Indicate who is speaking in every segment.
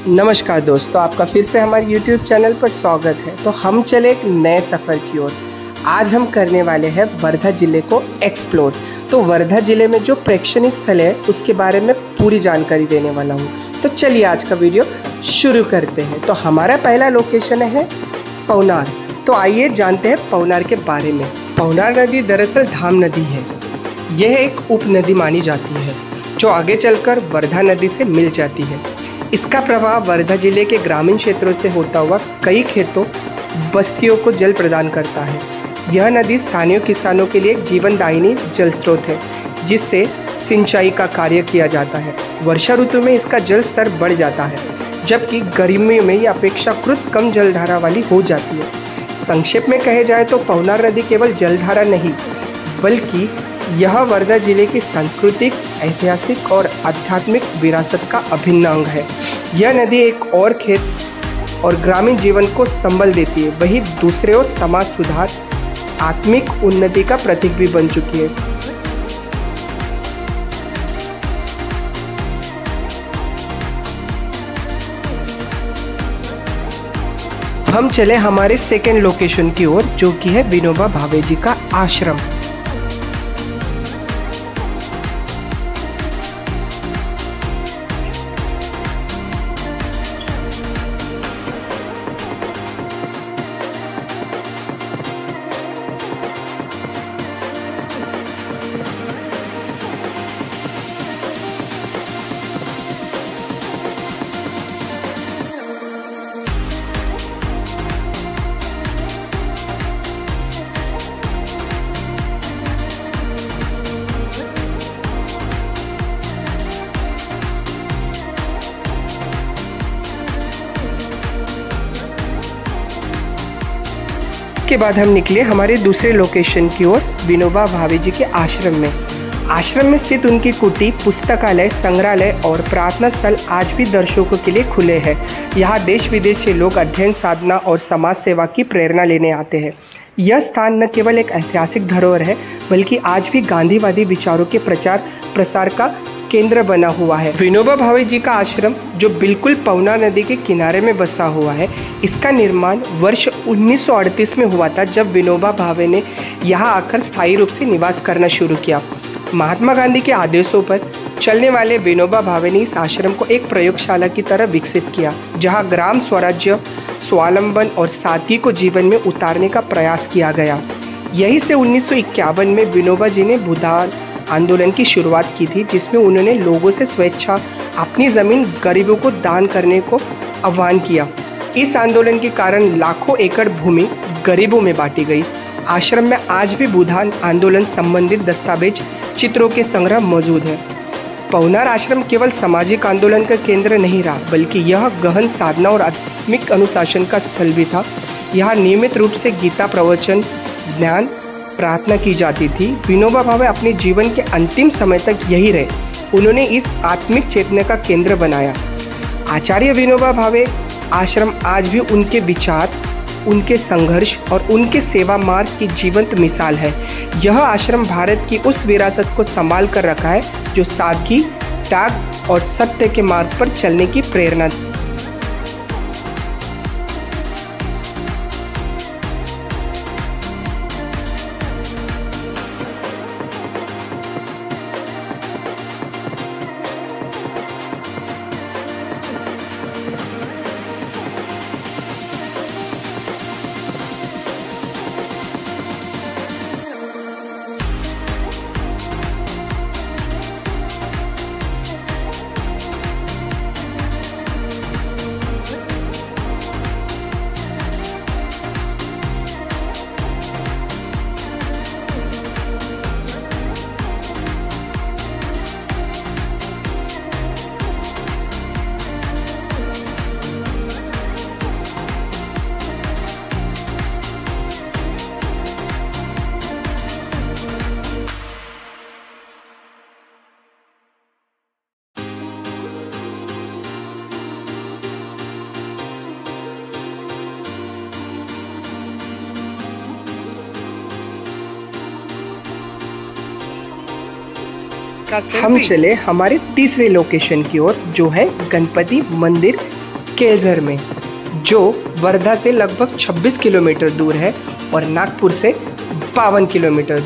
Speaker 1: नमस्कार दोस्तों, आपका फिर से हमारे YouTube चैनल पर स्वागत है। तो हम चले एक नए सफ़र की ओर। आज हम करने वाले हैं वर्धा ज़िले को एक्सप्लोर। तो वर्धा ज़िले में जो प्रेक्षणीय स्थल है उसके बारे में पूरी जानकारी देने वाला हूँ। तो चलिए आज का वीडियो शुरू करते हैं। तो हमारा पहला लोकेशन है पवनार। तो आइए जानते हैं पवनार के बारे में। पवनार नदी दरअसल धाम नदी है। यह एक उप नदी मानी जाती है जो आगे चलकर वर्धा नदी से मिल जाती है। इसका प्रवाह वर्धा जिले के ग्रामीण क्षेत्रों से होता हुआ कई खेतों बस्तियों को जल प्रदान करता है। यह नदी स्थानीय किसानों के लिए एक जीवनदायिनी जल स्रोत है जिससे सिंचाई का कार्य किया जाता है। वर्षा ऋतु में इसका जल स्तर बढ़ जाता है जबकि गर्मियों में यह अपेक्षाकृत कम जलधारा वाली हो जाती है। संक्षेप में कहे जाए तो पवनार नदी केवल जलधारा नहीं बल्कि यह वर्धा जिले की सांस्कृतिक, ऐतिहासिक और आध्यात्मिक विरासत का अभिन्न अंग है। यह नदी एक और खेत और ग्रामीण जीवन को संबल देती है, वहीं दूसरे ओर समाज सुधार, आत्मिक उन्नति का प्रतीक भी बन चुकी है। हम चले हमारे सेकेंड लोकेशन की ओर जो कि है विनोबा भावे जी का आश्रम। के बाद हम निकले हमारे दूसरे लोकेशन की ओर विनोबा भावे जी के आश्रम में। आश्रम में स्थित उनकी कुटी, पुस्तकालय, संग्रहालय और प्रार्थना स्थल आज भी दर्शकों के लिए खुले हैं। यहाँ देश विदेश से लोग अध्ययन, साधना और समाज सेवा की प्रेरणा लेने आते हैं। यह स्थान न केवल एक ऐतिहासिक धरोहर है बल्कि आज भी गांधीवादी विचारों के प्रचार प्रसार का केंद्र बना हुआ है। विनोबा भावे जी का आश्रम जो बिल्कुल पवनार नदी के किनारे में बसा हुआ है, इसका निर्माण वर्ष 1938 में हुआ था जब विनोबा भावे ने यहाँ आकर स्थायी रूप से निवास करना शुरू किया। महात्मा गांधी के आदेशों पर चलने वाले विनोबा भावे ने इस आश्रम को एक प्रयोगशाला की तरह विकसित किया जहाँ ग्राम स्वराज्य, स्वावलंबन और सादगी को जीवन में उतारने का प्रयास किया गया। यहीं से 1951 में विनोबा जी ने भूदान आंदोलन की शुरुआत की थी जिसमें उन्होंने लोगों से स्वेच्छा अपनी ज़मीन गरीबों को दान करने को आह्वान किया। इस आंदोलन के कारण लाखों एकड़ भूमि गरीबों में बांटी गई। आश्रम में आज भी भूदान आंदोलन संबंधित दस्तावेज, चित्रों के संग्रह मौजूद हैं। पवनार आश्रम केवल सामाजिक आंदोलन का केंद्र नहीं रहा बल्कि यह गहन साधना और आत्मिक अनुशासन का स्थल भी था। यहाँ नियमित रूप से गीता प्रवचन, ज्ञान, प्रार्थना की जाती थी। विनोबा भावे अपने जीवन के अंतिम समय तक यही रहे। उन्होंने इस आत्मिक चेतना का केंद्र बनाया। आचार्य विनोबा भावे आश्रम आज भी उनके विचार, उनके संघर्ष और उनके सेवा मार्ग की जीवंत मिसाल है। यह आश्रम भारत की उस विरासत को संभाल कर रखा है जो सादगी, त्याग और सत्य के मार्ग पर चलने की प्रेरणा दी। हम चले हमारे तीसरे लोकेशन की ओर जो है गणपति मंदिर केलझर में, जो वर्धा से लगभग 26 किलोमीटर दूर है और नागपुर से 52 किलोमीटर।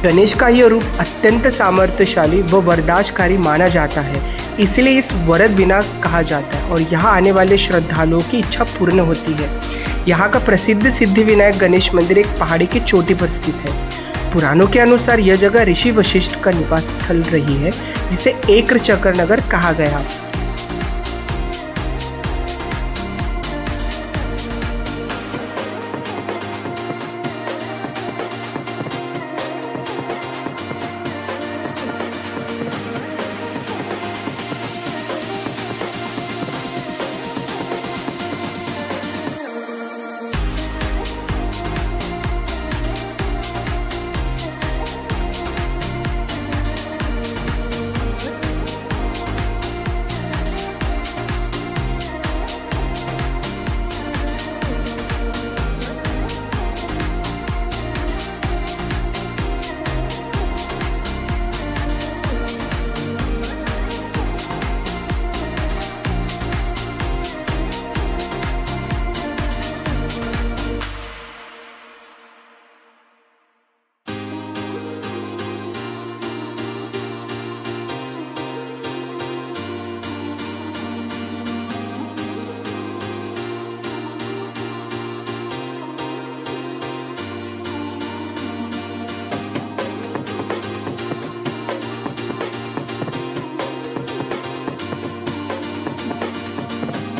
Speaker 1: गणेश का यह रूप अत्यंत सामर्थ्यशाली व बर्दाश्तकारी माना जाता है, इसलिए इस वरद विनायक कहा जाता है और यहाँ आने वाले श्रद्धालुओं की इच्छा पूर्ण होती है। यहाँ का प्रसिद्ध सिद्धि विनायक गणेश मंदिर एक पहाड़ी की चोटी पर स्थित है। पुराणों के अनुसार यह जगह ऋषि वशिष्ठ का निवास स्थल रही है, जिसे एक्र चक्र नगर कहा गया।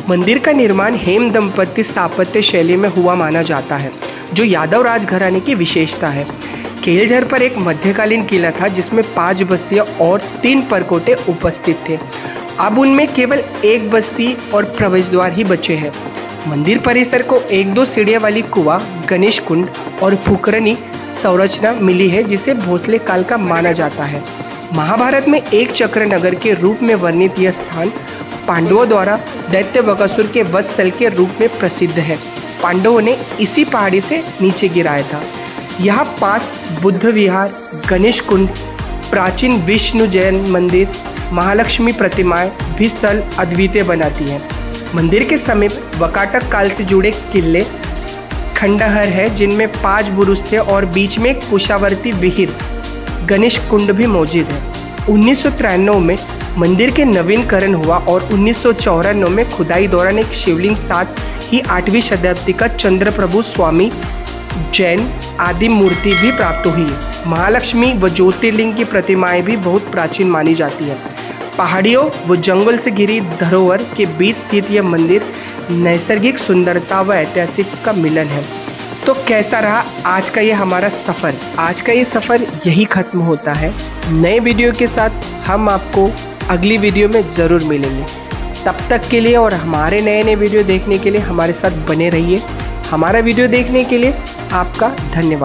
Speaker 1: मंदिर का निर्माण हेम दंपति स्थापत्य शैली में हुआ माना जाता है, जो यादव राजघराने की विशेषता है। केलझर पर एक मध्यकालीन किला था जिसमें 5 बस्तियां और 3 परकोटे उपस्थित थे। अब उनमें केवल 1 बस्ती और प्रवेश द्वार ही बचे हैं। मंदिर परिसर को 1-2 सीढ़ियां वाली कुआं, गणेश कुंड और फुकरनी संरचना मिली है, जिसे भोसले काल का माना जाता है। महाभारत में एक चक्र नगर के रूप में वर्णित यह स्थान पांडवों द्वारा दैत्य बकासुर के वध स्थल के रूप में प्रसिद्ध है। पांडवों ने इसी पहाड़ी से नीचे गिराया था। यहाँ पास बुद्ध विहार, गणेश कुंड, प्राचीन विष्णु जैन मंदिर, महालक्ष्मी प्रतिमाएं भी स्थल अद्वितीय बनाती हैं। मंदिर के समीप वकाटक काल से जुड़े किले खंडहर है, जिनमें 5 बुरुज थे और बीच में एक कुशावर्ती विहीर गणेश कुंड भी मौजूद है। 1993 में मंदिर के नवीनकरण हुआ और 1994 में खुदाई दौरान एक शिवलिंग, साथ ही 8वीं शताब्दी का चंद्रप्रभु स्वामी जैन आदि मूर्ति भी प्राप्त हुई है। महालक्ष्मी व ज्योतिर्लिंग की प्रतिमाएं भी बहुत प्राचीन मानी जाती है। पहाड़ियों व जंगल से घिरी धरोहर के बीच स्थित यह मंदिर नैसर्गिक सुंदरता व ऐतिहासिक का मिलन है। तो कैसा रहा आज का ये हमारा सफ़र? आज का ये सफ़र यही ख़त्म होता है। नए वीडियो के साथ हम आपको अगली वीडियो में ज़रूर मिलेंगे। तब तक के लिए और हमारे नए वीडियो देखने के लिए हमारे साथ बने रहिए। हमारा वीडियो देखने के लिए आपका धन्यवाद।